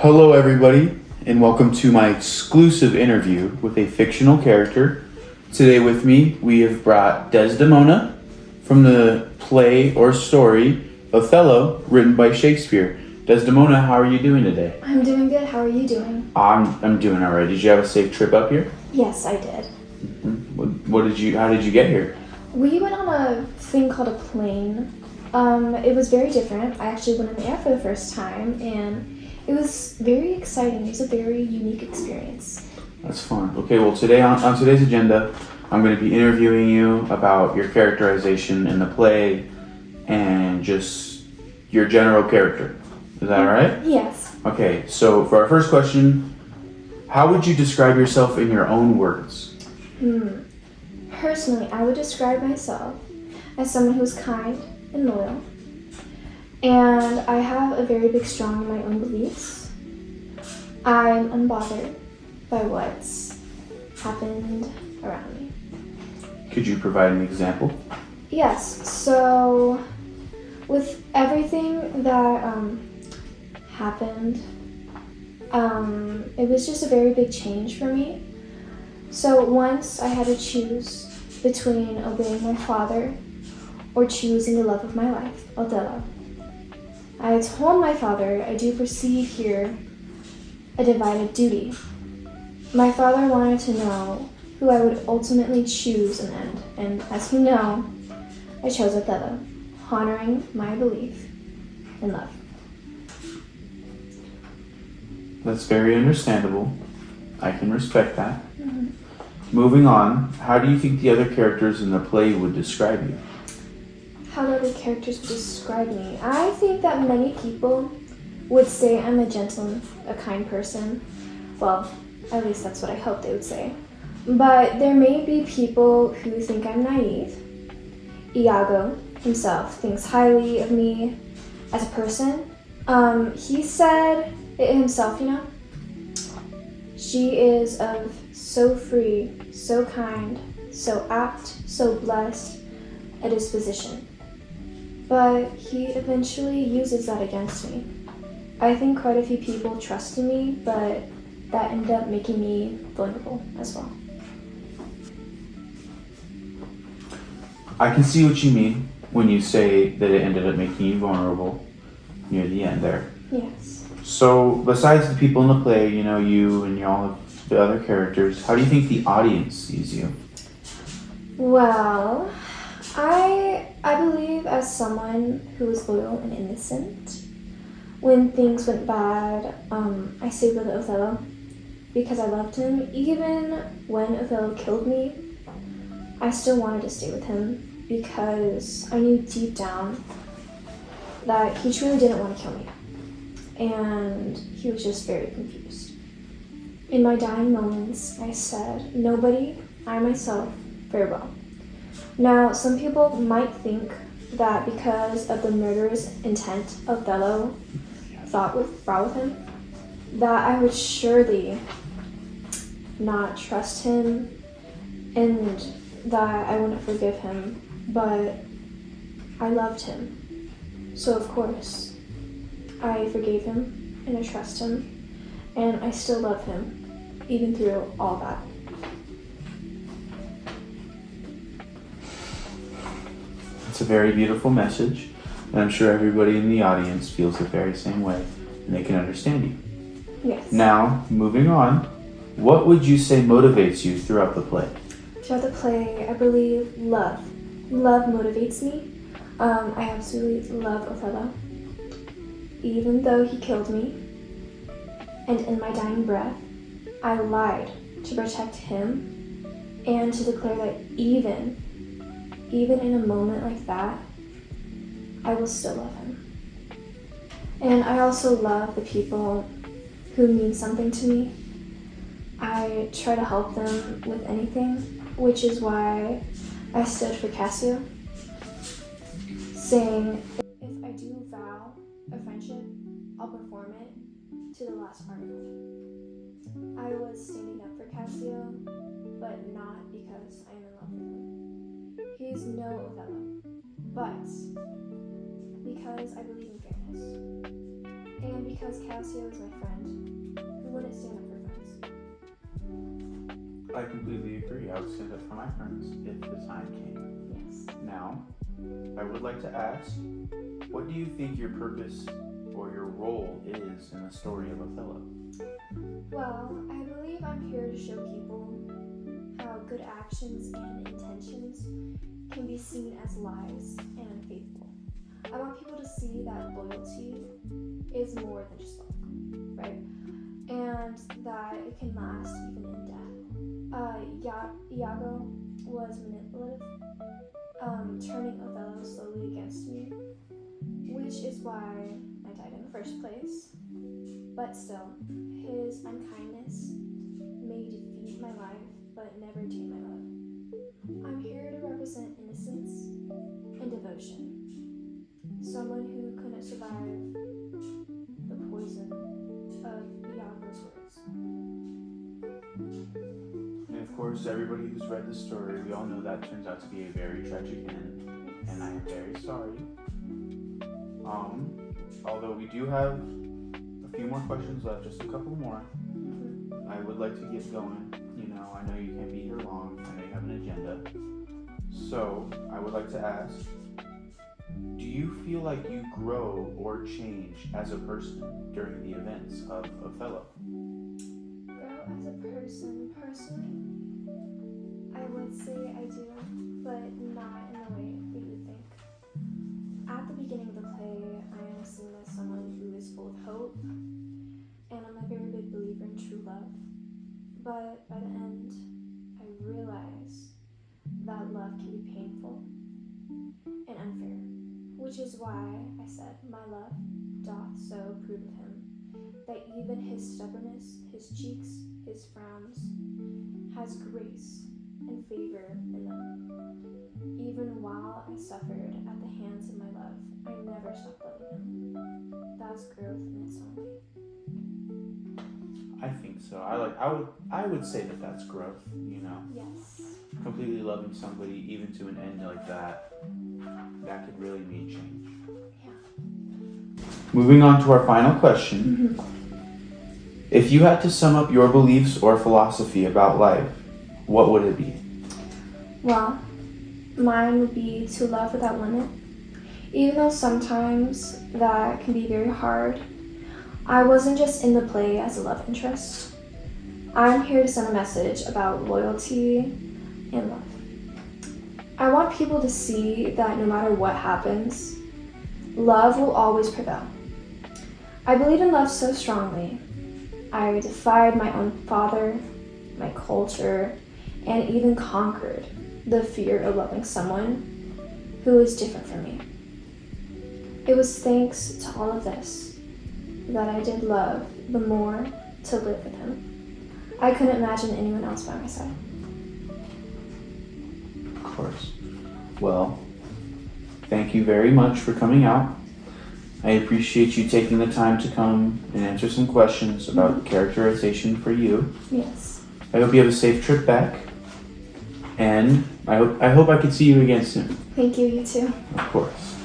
Hello, everybody, and welcome to my exclusive interview with a fictional character. Today, with me, we have brought Desdemona from the play or story Othello, written by Shakespeare. Desdemona, how are you doing today? I'm doing good. How are you doing? I'm doing all right. Did you have a safe trip up here? Yes, I did. How did you get here? We went on a thing called a plane. It was very different. I actually went in the air for the first time, and it was very exciting. It was a very unique experience. That's fun. Okay, well, today on today's agenda, I'm going to be interviewing you about your characterization in the play and just your general character. Is that all right? Yes. Okay, so for our first question, how would you describe yourself in your own words? Personally, I would describe myself as someone who is kind and loyal. And I have a very big strong in my own beliefs. I'm unbothered by what's happened around me. Could you provide an example? Yes, so with everything that happened, it was just a very big change for me. So once I had to choose between obeying my father or choosing the love of my life, Othello. I told my father I do perceive here a divided duty. My father wanted to know who I would ultimately choose in the end, and as you know, I chose Othello, honoring my belief in love. That's very understandable. I can respect that. Moving on, how do you think the other characters in the play would describe you? How do other characters would describe me? I think that many people would say I'm a gentle, a kind person. Well, at least that's what I hope they would say. But there may be people who think I'm naive. Iago himself thinks highly of me as a person. He said it himself, She is of so free, so kind, so apt, so blessed a disposition. But he eventually uses that against me. I think quite a few people trusted me, but that ended up making me vulnerable as well. I can see what you mean when you say that it ended up making you vulnerable near the end there. Yes. So, besides the people in the play, you and all of the other characters, how do you think the audience sees you? Well, I believe as someone who is loyal and innocent, when things went bad, I stayed with Othello because I loved him. Even when Othello killed me, I still wanted to stay with him because I knew deep down that he truly didn't want to kill me. And he was just very confused. In my dying moments, I said, nobody, I myself, farewell. Now, some people might think that because of the murderous intent Othello brought with him, that I would surely not trust him and that I wouldn't forgive him, but I loved him. So of course, I forgave him and I trust him and I still love him, even through all that. It's a very beautiful message, and I'm sure everybody in the audience feels the very same way, and they can understand you. Yes. Now, moving on, what would you say motivates you throughout the play? Throughout the play, I believe love. Love motivates me. I absolutely love Othello. Even though he killed me, and in my dying breath, I lied to protect him and to declare that even in a moment like that, I will still love him. And I also love the people who mean something to me. I try to help them with anything, which is why I stood for Cassio, saying, if I do vow a friendship, I'll perform it to the last article. I was standing up for Cassio, but not because I am in love with him. He is no Othello, but because I believe in fairness. And because Cassio is my friend who wouldn't stand up for friends. I completely agree. I would stand up for my friends if the time came. Yes. Now, I would like to ask, what do you think your purpose or your role is in the story of Othello? Well, I believe I'm here to show people how good actions and intentions can be seen as lies and unfaithful. I want people to see that loyalty is more than just love, right? And that it can last even in death. Iago was manipulative, turning Othello slowly against me, which is why I died in the first place. But still, his unkindness may defeat my life, but never tame my love. I'm here to represent innocence and devotion. Someone who couldn't survive the poison of Iago's words. And of course, everybody who's read the story, we all know that turns out to be a very tragic end, and I am very sorry. Although we do have a few more questions left, just a couple more. I would like to get going. I know you can't be here long. I know you have an agenda. So, I would like to ask, do you feel like you grow or change as a person during the events of Othello? Grow as a person, personally, I would say I do, but not in the way that you think. At the beginning of the play, I am seen as someone who is full of hope, and I'm a very big believer in true love. But by the end, I realize that love can be painful and unfair, which is why I said, my love doth so prove of him, that even his stubbornness, his cheeks, his frowns, has grace and favor in them. Even while I suffered at the hands of my love, I never stopped loving him. That's growth in its own way. I think so. I would say that that's growth, Yes. Completely loving somebody, even to an end like that could really mean change. Yeah. Moving on to our final question. If you had to sum up your beliefs or philosophy about life, what would it be? Well, mine would be to love without limit. Even though sometimes that can be very hard, I wasn't just in the play as a love interest. I'm here to send a message about loyalty and love. I want people to see that no matter what happens, love will always prevail. I believe in love so strongly. I defied my own father, my culture, and even conquered the fear of loving someone who is different from me. It was thanks to all of this that I did love the more to live with him. I couldn't imagine anyone else by my side. Of course. Well, thank you very much for coming out. I appreciate you taking the time to come and answer some questions about characterization for you. Yes. I hope you have a safe trip back. And I hope I could see you again soon. Thank you, you too. Of course.